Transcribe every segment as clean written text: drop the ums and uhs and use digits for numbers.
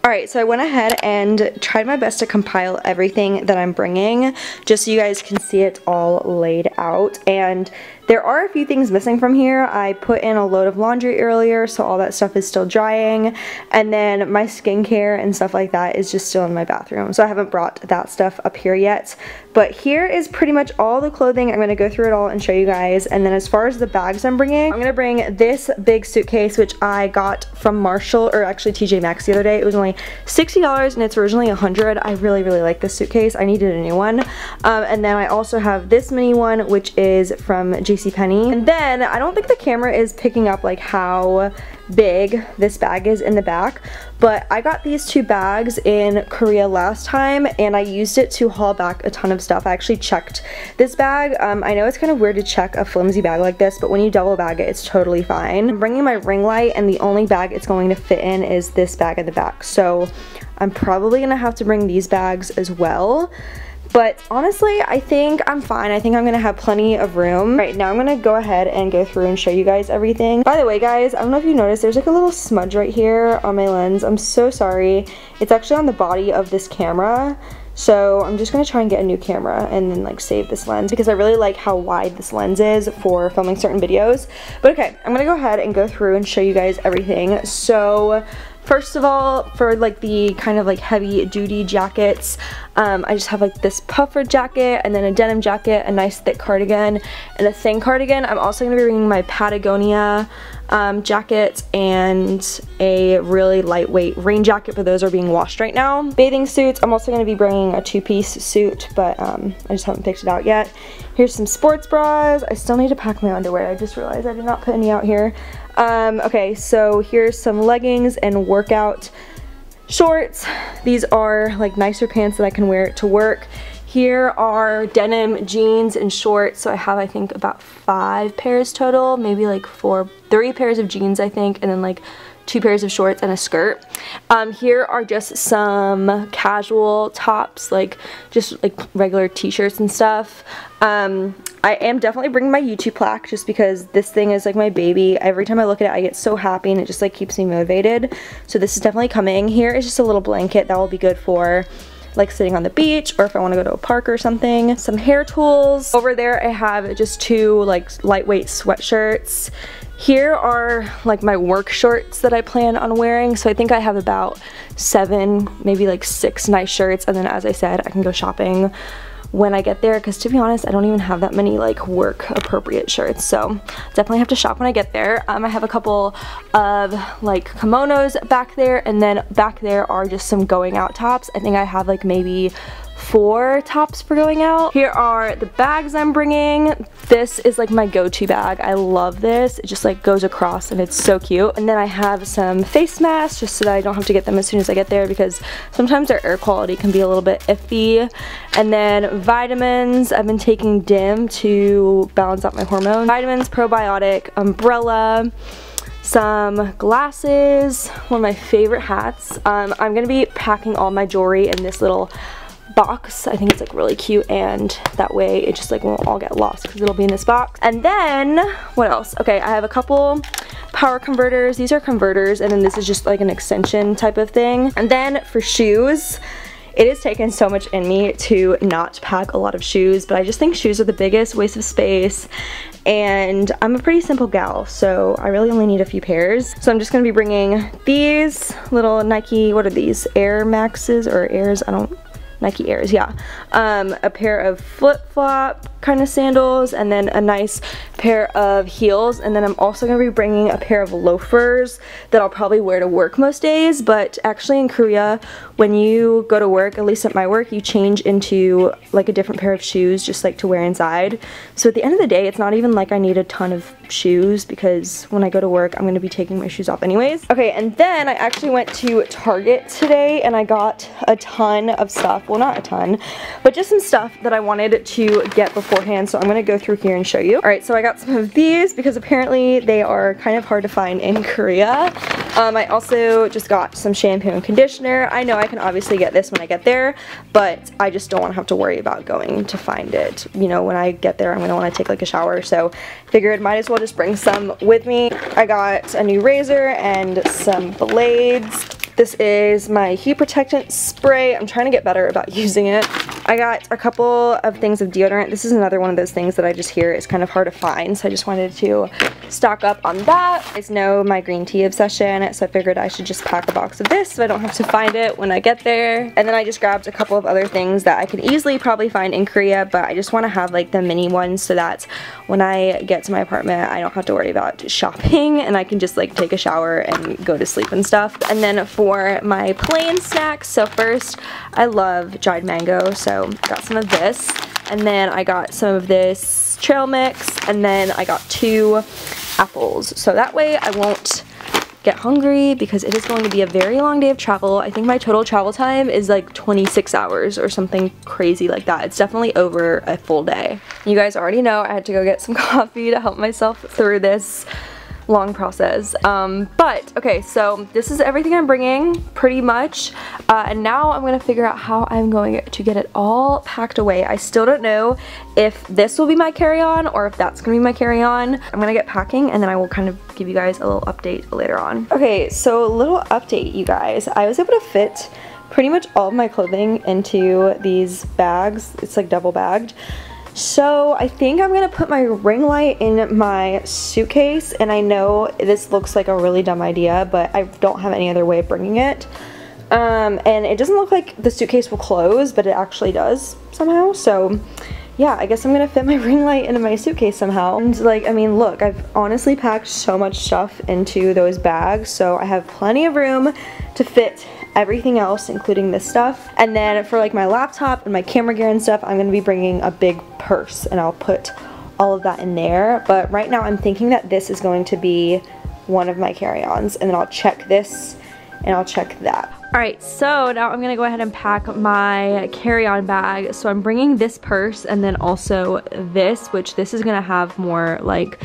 Alright, so I went ahead and tried my best to compile everything that I'm bringing, just so you guys can see it all laid out. And there are a few things missing from here. I put in a load of laundry earlier, so all that stuff is still drying. And then my skincare and stuff like that is just still in my bathroom. So I haven't brought that stuff up here yet. But here is pretty much all the clothing. I'm going to go through it all and show you guys. And then as far as the bags I'm bringing, I'm going to bring this big suitcase, which I got from Marshall, or actually TJ Maxx the other day. It was only $60 and it's originally $100. I really like this suitcase. I needed a new one. And then I also have this mini one, which is from JCPenney. And then I don't think the camera is picking up like how big this bag is in the back, but I got these two bags in Korea last time and I used it to haul back a ton of stuff. I actually checked this bag. I know it's kind of weird to check a flimsy bag like this, but when you double bag it, it's totally fine. I'm bringing my ring light and the only bag it's going to fit in is this bag in the back, so I'm probably gonna have to bring these bags as well. But honestly, I think I'm fine. I think I'm gonna have plenty of room. Right, now I'm gonna go ahead and go through and show you guys everything. By the way, guys, I don't know if you noticed, there's like a little smudge right here on my lens. I'm so sorry. It's actually on the body of this camera. So I'm just gonna try and get a new camera and then like save this lens because I really like how wide this lens is for filming certain videos. But okay, I'm gonna go ahead and go through and show you guys everything. So first of all, for like the kind of like heavy duty jackets, I just have like this puffer jacket and then a denim jacket, a nice thick cardigan, and a thin cardigan. I'm also going to be bringing my Patagonia jacket and a really lightweight rain jacket, but those are being washed right now. Bathing suits, I'm also going to be bringing a two-piece suit, but I just haven't picked it out yet. Here's some sports bras. I still need to pack my underwear. I just realized I did not put any out here. Okay, so here's some leggings and workout shorts. These are like nicer pants that I can wear to work. Here are denim jeans and shorts. So I have, I think, about 5 pairs total, maybe like 3 pairs of jeans, I think, and then like 2 pairs of shorts and a skirt. Here are just some casual tops, like just like regular t-shirts and stuff. I am definitely bringing my YouTube plaque just because this thing is like my baby. Every time I look at it, I get so happy and it just like keeps me motivated. So this is definitely coming. Here is just a little blanket that will be good for like sitting on the beach or if I want to go to a park or something. Some hair tools. Over there I have just 2 like lightweight sweatshirts. Here are like my work shorts that I plan on wearing. So I think I have about 7, maybe like 6 nice shirts, and then as I said, I can go shopping when I get there, because to be honest, I don't even have that many like work appropriate shirts, so definitely have to shop when I get there. I have a couple of like kimonos back there, and then back there are just some going out tops. I think I have like maybe 4 tops for going out. Here are the bags I'm bringing. This is like my go-to bag. I love this. It just like goes across and it's so cute. And then I have some face masks just so that I don't have to get them as soon as I get there because sometimes their air quality can be a little bit iffy. And then vitamins. I've been taking DIM to balance out my hormones. Vitamins, probiotic, umbrella, some glasses, one of my favorite hats. I'm gonna be packing all my jewelry in this little box. I think it's like really cute, and that way it just like won't all get lost because it'll be in this box. And then what else? Okay, I have a couple power converters. These are converters, and then this is just like an extension type of thing. And then for shoes, it has taken so much in me to not pack a lot of shoes, but I just think shoes are the biggest waste of space, and I'm a pretty simple gal, so I really only need a few pairs. So I'm just gonna be bringing these little Nike, what are these, Air Maxes or Airs? Nike Airs, yeah. A pair of flip-flop kind of sandals, and then a nice pair of heels. And then I'm also going to be bringing a pair of loafers that I'll probably wear to work most days. But actually in Korea, when you go to work, at least at my work, you change into like a different pair of shoes just like to wear inside. So at the end of the day, it's not even like I need a ton of shoes because when I go to work, I'm going to be taking my shoes off anyways. Okay, and then I actually went to Target today and I got a ton of stuff. Well, not a ton, but just some stuff that I wanted to get beforehand, so I'm going to go through here and show you. Alright, so I got some of these because apparently they are kind of hard to find in Korea. I also just got some shampoo and conditioner. I know I can obviously get this when I get there, but I just don't want to have to worry about going to find it. You know, when I get there, I'm going to want to take like a shower, so figured might as well just bring some with me. I got a new razor and some blades. This is my heat protectant spray. I'm trying to get better about using it. I got a couple of things of deodorant. This is another one of those things that I just hear is kind of hard to find, so I just wanted to stock up on that. You guys know my green tea obsession, so I figured I should just pack a box of this so I don't have to find it when I get there. And then I just grabbed a couple of other things that I can easily probably find in Korea, but I just want to have like the mini ones so that when I get to my apartment I don't have to worry about shopping and I can just like take a shower and go to sleep and stuff. And then for my plain snacks, so first I love dried mango, so got some of this, and then I got some of this trail mix, and then I got 2 apples, so that way I won't get hungry because it is going to be a very long day of travel. I think my total travel time is like 26 hours or something crazy like that. It's definitely over a full day. You guys already know I had to go get some coffee to help myself through this long process. But okay, so this is everything I'm bringing pretty much, and now I'm gonna figure out how I'm going to get it all packed away. I still don't know if this will be my carry-on or if that's gonna be my carry-on. I'm gonna get packing and then I will kind of give you guys a little update later on. Okay, so a little update, you guys. I was able to fit pretty much all of my clothing into these bags. It's like double bagged. So I think I'm gonna put my ring light in my suitcase, and I know this looks like a really dumb idea, but I don't have any other way of bringing it. And it doesn't look like the suitcase will close, but it actually does somehow. So yeah, I guess I'm gonna fit my ring light into my suitcase somehow. And like, I mean, look, I've honestly packed so much stuff into those bags, so I have plenty of room to fit everything else, including this stuff. And then for like my laptop and my camera gear and stuff, I'm gonna be bringing a big purse and I'll put all of that in there. But right now I'm thinking that this is going to be one of my carry-ons, and then I'll check this and I'll check that. Alright, so now I'm gonna go ahead and pack my carry-on bag. So I'm bringing this purse and then also this, which this is gonna have more like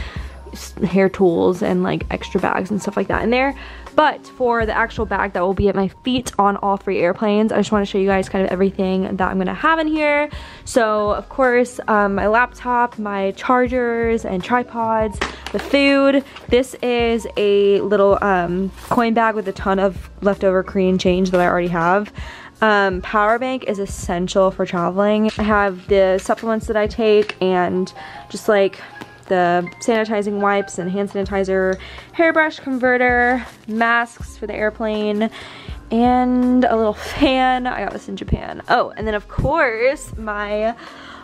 hair tools and like extra bags and stuff like that in there. But for the actual bag that will be at my feet on all 3 airplanes, I just want to show you guys kind of everything that I'm going to have in here. So of course, my laptop, my chargers and tripods, the food. This is a little coin bag with a ton of leftover Korean change that I already have. Power bank is essential for traveling. I have the supplements that I take and just like the sanitizing wipes and hand sanitizer, hairbrush converter, masks for the airplane, and a little fan. I got this in Japan. Oh, and then of course my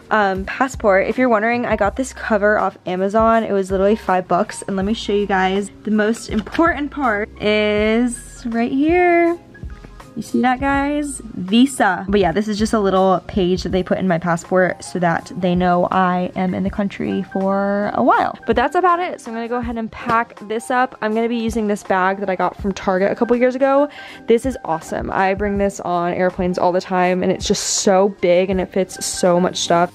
passport. If you're wondering, I got this cover off Amazon. It was literally $5, and let me show you guys. The most important part is right here. You see that, guys? Visa. But yeah, this is just a little page that they put in my passport so that they know I am in the country for a while. But that's about it. So I'm gonna go ahead and pack this up. I'm gonna be using this bag that I got from Target a couple years ago. This is awesome. I bring this on airplanes all the time, and it's just so big and it fits so much stuff.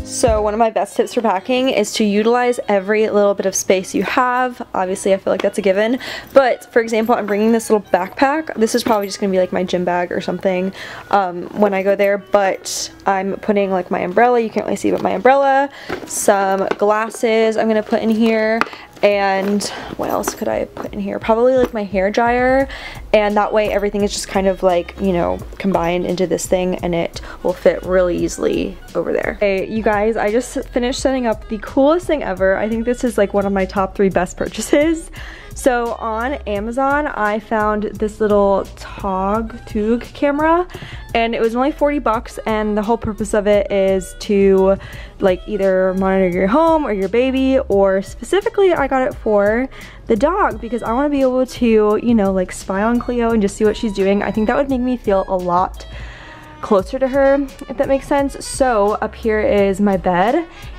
So one of my best tips for packing is to utilize every little bit of space you have. Obviously, I feel like that's a given. But for example, I'm bringing this little backpack. This is probably just gonna be like my gym bag or something when I go there. But I'm putting like my umbrella. You can't really see, but my umbrella, some glasses I'm gonna put in here. And what else could I put in here? Probably like my hair dryer, and that way everything is just kind of like, you know, combined into this thing, and it will fit really easily over there. Okay, you guys, I just finished setting up the coolest thing ever. I think this is like one of my top 3 best purchases. So on Amazon, I found this little Tog camera, and it was only $40, and the whole purpose of it is to like either monitor your home or your baby, or specifically I got it for the dog because I want to be able to, you know, like spy on Cleo and just see what she's doing. I think that would make me feel a lot closer to her, if that makes sense. So up here is my bed,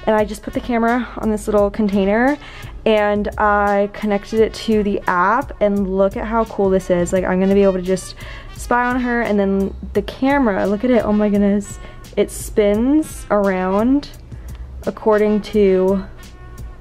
and I just put the camera on this little container and I connected it to the app, and look at how cool this is. Like, I'm gonna be able to just spy on her, and then the camera, look at it, oh my goodness, it spins around according to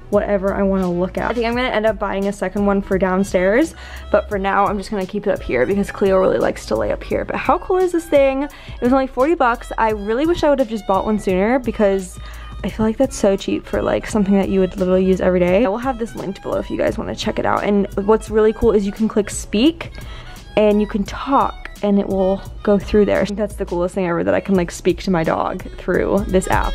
whatever I want to look at. I think I'm gonna end up buying a second one for downstairs, but for now I'm just gonna keep it up here because Cleo really likes to lay up here. But how cool is this thing? It was only $40. I really wish I would have just bought one sooner because I feel like that's so cheap for like something that you would literally use every day. I will have this linked below if you guys want to check it out. And what's really cool is you can click speak and you can talk and it will go through there. I think that's the coolest thing ever, that I can like speak to my dog through this app.